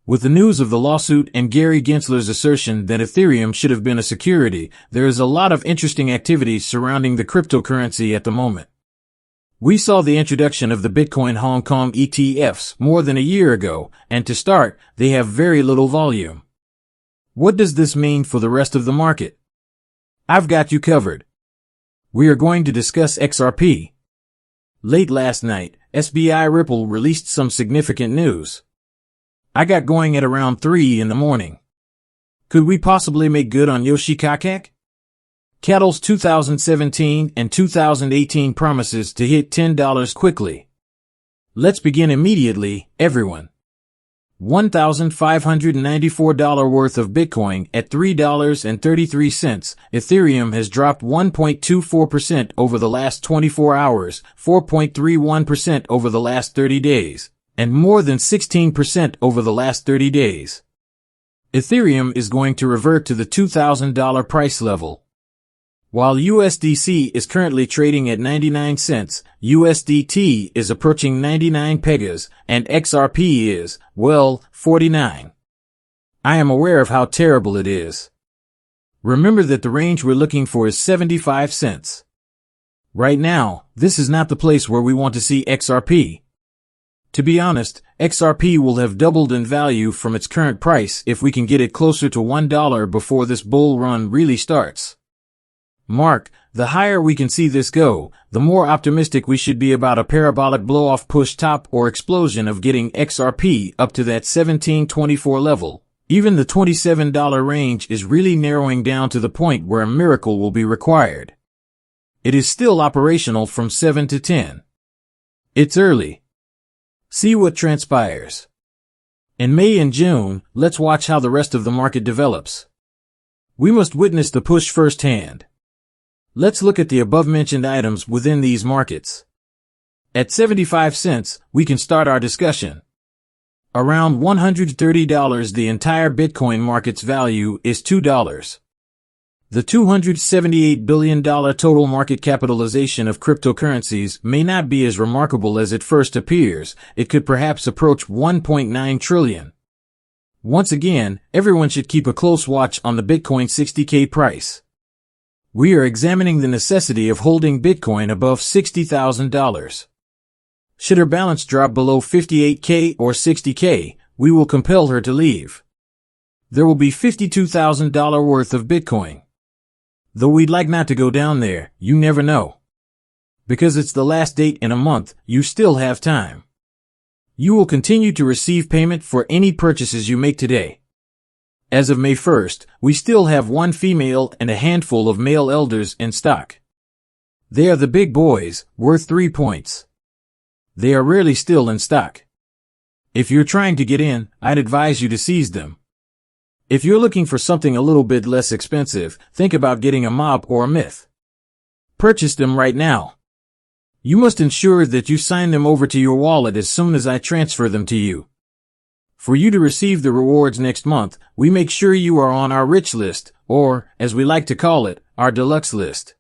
With the news of the lawsuit and Gary Gensler's assertion that Ethereum should have been a security, there is a lot of interesting activities surrounding the cryptocurrency at the moment. We saw the introduction of the Bitcoin Hong Kong ETFs more than a year ago, and to start, they have very little volume. What does this mean for the rest of the market? I've got you covered. We are going to discuss XRP. Late last night, SBI Ripple released some significant news. I got going at around 3 in the morning. Could we possibly make good on Yoshikakek? Cattle's 2017 and 2018 promises to hit $10 quickly. Let's begin immediately, everyone. $1,594 worth of Bitcoin at $3.33. Ethereum has dropped 1.24% over the last 24 hours, 4.31% over the last 30 days, and more than 16% over the last 30 days. Ethereum is going to revert to the $2,000 price level. While USDC is currently trading at 99 cents, USDT is approaching 99 pegas, and XRP is, well, 49. I am aware of how terrible it is. Remember that the range we're looking for is 75 cents. Right now, this is not the place where we want to see XRP. To be honest, XRP will have doubled in value from its current price if we can get it closer to $1 before this bull run really starts. Mark, the higher we can see this go, the more optimistic we should be about a parabolic blow-off push top or explosion of getting XRP up to that 1724 level. Even the $27 range is really narrowing down to the point where a miracle will be required. It is still operational from 7 to 10. It's early. See what transpires. In May and June, let's watch how the rest of the market develops. We must witness the push firsthand. Let's look at the above-mentioned items within these markets. At 75 cents, we can start our discussion. Around $130, the entire Bitcoin market's value is $2. The $278 billion total market capitalization of cryptocurrencies may not be as remarkable as it first appears. It could perhaps approach 1.9 trillion. Once again, everyone should keep a close watch on the Bitcoin 60K price. We are examining the necessity of holding Bitcoin above $60,000. Should her balance drop below 58K or 60K, we will compel her to leave. There will be $52,000 worth of Bitcoin. Though we'd like not to go down there, you never know. Because it's the last date in a month, you still have time. You will continue to receive payment for any purchases you make today. As of May 1st, we still have 1 female and a handful of male elders in stock. They are the big boys, worth 3 points. They are rarely still in stock. If you're trying to get in, I'd advise you to seize them. If you're looking for something a little bit less expensive, think about getting a mob or a myth. Purchase them right now. You must ensure that you sign them over to your wallet as soon as I transfer them to you. For you to receive the rewards next month, we make sure you are on our rich list, or, as we like to call it, our deluxe list.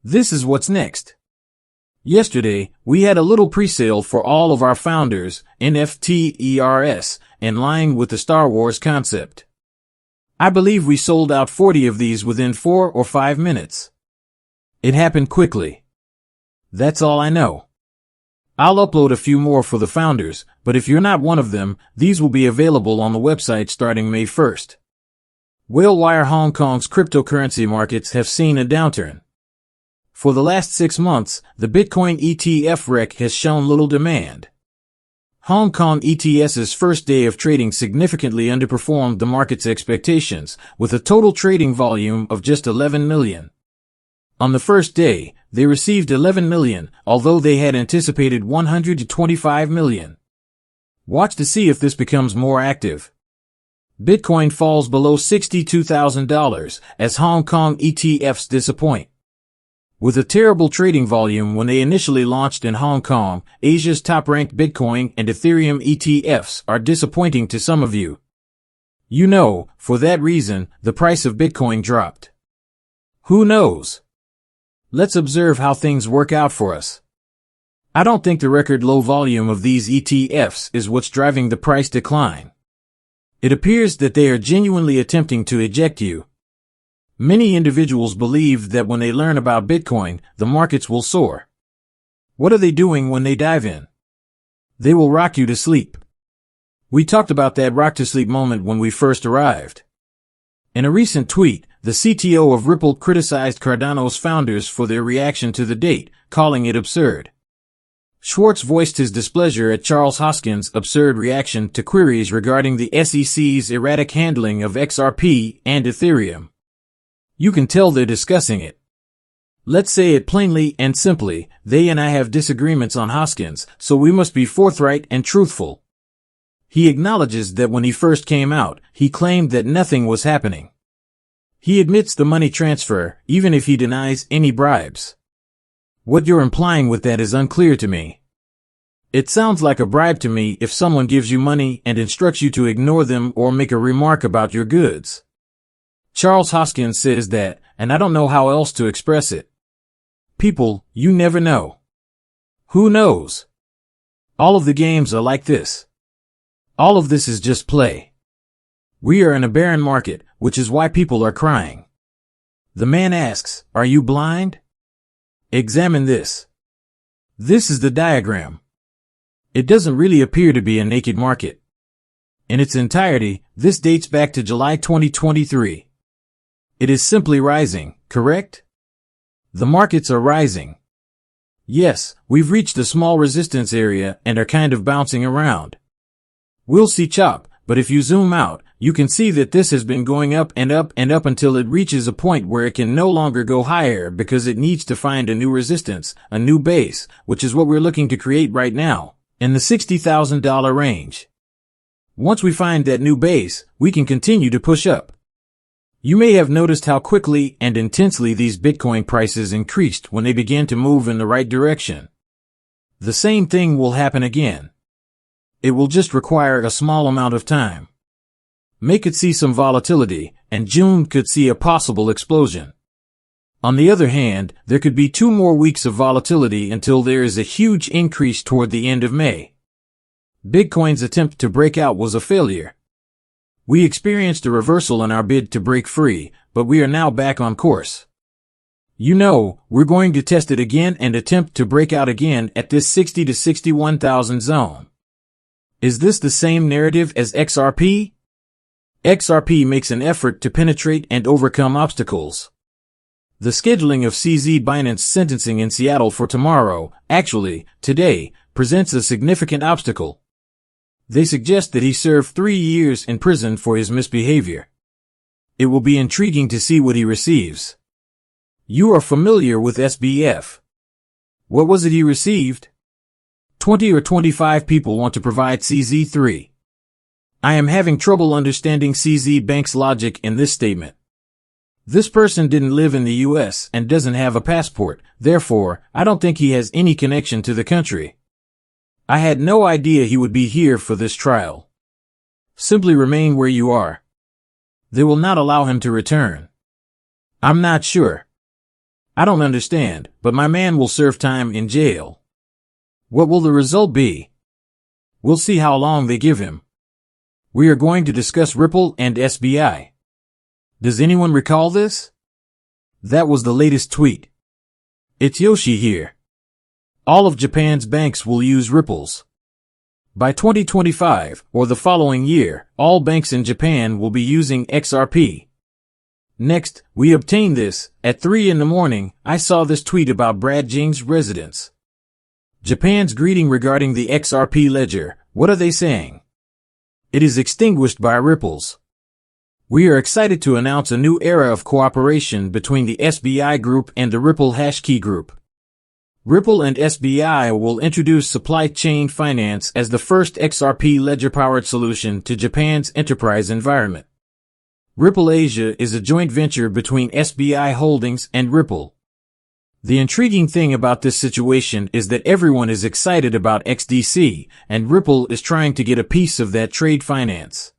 This is what's next. Yesterday, we had a little pre-sale for all of our founders, NFTERS, in line with the Star Wars concept. I believe we sold out 40 of these within 4 or 5 minutes. It happened quickly. That's all I know. I'll upload a few more for the founders, but if you're not one of them, these will be available on the website starting May 1st. Whalewire Hong Kong's cryptocurrency markets have seen a downturn. For the last 6 months, the Bitcoin ETF rec has shown little demand. Hong Kong ETS's first day of trading significantly underperformed the market's expectations, with a total trading volume of just 11 million. On the first day, they received 11 million, although they had anticipated 125 million. Watch to see if this becomes more active. Bitcoin falls below $62,000 as Hong Kong ETFs disappoint. With a terrible trading volume when they initially launched in Hong Kong, Asia's top-ranked Bitcoin and Ethereum ETFs are disappointing to some of you. You know, for that reason, the price of Bitcoin dropped. Who knows? Let's observe how things work out for us. I don't think the record low volume of these ETFs is what's driving the price decline. It appears that they are genuinely attempting to eject you. Many individuals believe that when they learn about Bitcoin, the markets will soar. What are they doing when they dive in? They will rock you to sleep. We talked about that rock to sleep moment when we first arrived. In a recent tweet, the CTO of Ripple criticized Cardano's founders for their reaction to the date, calling it absurd. Schwartz voiced his displeasure at Charles Hoskins' absurd reaction to queries regarding the SEC's erratic handling of XRP and Ethereum. You can tell they're discussing it. Let's say it plainly and simply, they and I have disagreements on Hoskins, so we must be forthright and truthful. He acknowledges that when he first came out, he claimed that nothing was happening. He admits the money transfer, even if he denies any bribes. What you're implying with that is unclear to me. It sounds like a bribe to me if someone gives you money and instructs you to ignore them or make a remark about your goods. Charles Hoskins says that, and I don't know how else to express it. People, you never know. Who knows? All of the games are like this. All of this is just play. We are in a barren market, which is why people are crying. The man asks, are you blind? Examine this. This is the diagram. It doesn't really appear to be a naked market. In its entirety, this dates back to July 2023. It is simply rising, correct? The markets are rising. Yes, we've reached a small resistance area and are kind of bouncing around. We'll see chop, but if you zoom out, you can see that this has been going up and up and up until it reaches a point where it can no longer go higher because it needs to find a new resistance, a new base, which is what we're looking to create right now, in the $60,000 range. Once we find that new base, we can continue to push up. You may have noticed how quickly and intensely these Bitcoin prices increased when they began to move in the right direction. The same thing will happen again. It will just require a small amount of time. Make it see some volatility, and June could see a possible explosion. On the other hand, there could be 2 more weeks of volatility until there is a huge increase toward the end of May. Bitcoin's attempt to break out was a failure. We experienced a reversal in our bid to break free, but we are now back on course. You know, we're going to test it again and attempt to break out again at this 60 to 61,000 zone. Is this the same narrative as XRP? XRP makes an effort to penetrate and overcome obstacles. The scheduling of CZ Binance's sentencing in Seattle for tomorrow, actually, today, presents a significant obstacle. They suggest that he serve 3 years in prison for his misbehavior. It will be intriguing to see what he receives. You are familiar with SBF. What was it he received? 20 or 25 people want to provide CZ3. I am having trouble understanding CZ Bank's logic in this statement. This person didn't live in the US and doesn't have a passport, therefore, I don't think he has any connection to the country. I had no idea he would be here for this trial. Simply remain where you are. They will not allow him to return. I'm not sure. I don't understand, but my man will serve time in jail. What will the result be? We'll see how long they give him. We are going to discuss Ripple and SBI. Does anyone recall this? That was the latest tweet. It's Yoshi here. All of Japan's banks will use Ripples. By 2025, or the following year, all banks in Japan will be using XRP. Next, we obtained this. At 3 in the morning, I saw this tweet about Brad Jing's residence. Japan's greeting regarding the XRP ledger, what are they saying? It is extinguished by Ripples. We are excited to announce a new era of cooperation between the SBI Group and the Ripple Hashkey Group. Ripple and SBI will introduce supply chain finance as the first XRP ledger-powered solution to Japan's enterprise environment. Ripple Asia is a joint venture between SBI Holdings and Ripple. The intriguing thing about this situation is that everyone is excited about XDC, and Ripple is trying to get a piece of that trade finance.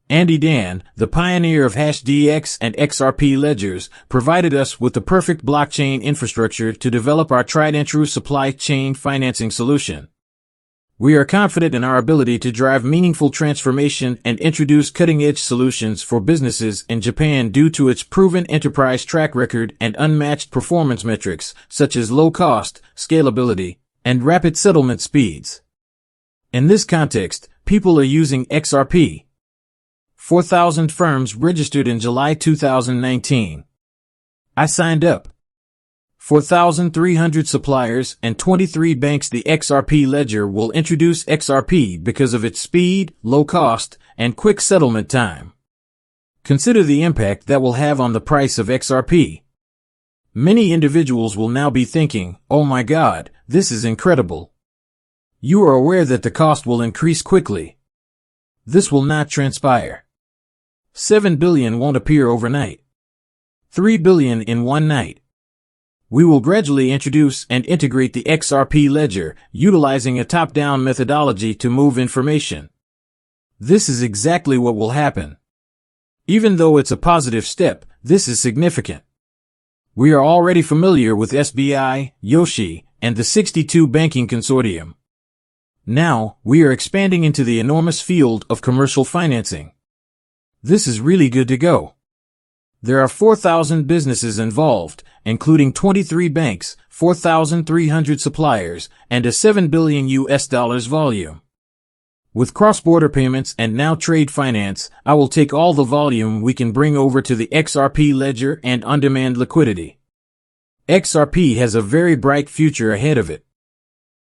Andy Dan, the pioneer of HashDX and XRP ledgers, provided us with the perfect blockchain infrastructure to develop our tried and true supply chain financing solution. We are confident in our ability to drive meaningful transformation and introduce cutting-edge solutions for businesses in Japan due to its proven enterprise track record and unmatched performance metrics, such as low cost, scalability, and rapid settlement speeds. In this context, people are using XRP. 4,000 firms registered in July 2019. I signed up. 4,300 suppliers and 23 banks. The XRP ledger will introduce XRP because of its speed, low cost, and quick settlement time. Consider the impact that will have on the price of XRP. Many individuals will now be thinking, "Oh my God, this is incredible." You are aware that the cost will increase quickly. This will not transpire. 7 billion won't appear overnight. 3 billion in one night. We will gradually introduce and integrate the XRP ledger, utilizing a top-down methodology to move information. This is exactly what will happen. Even though it's a positive step, this is significant. We are already familiar with SBI, Yoshi, and the 62 banking consortium. Now, we are expanding into the enormous field of commercial financing. This is really good to go. There are 4,000 businesses involved, including 23 banks, 4,300 suppliers, and a $7 billion volume. With cross-border payments and now trade finance, I will take all the volume we can bring over to the XRP ledger and on-demand liquidity. XRP has a very bright future ahead of it.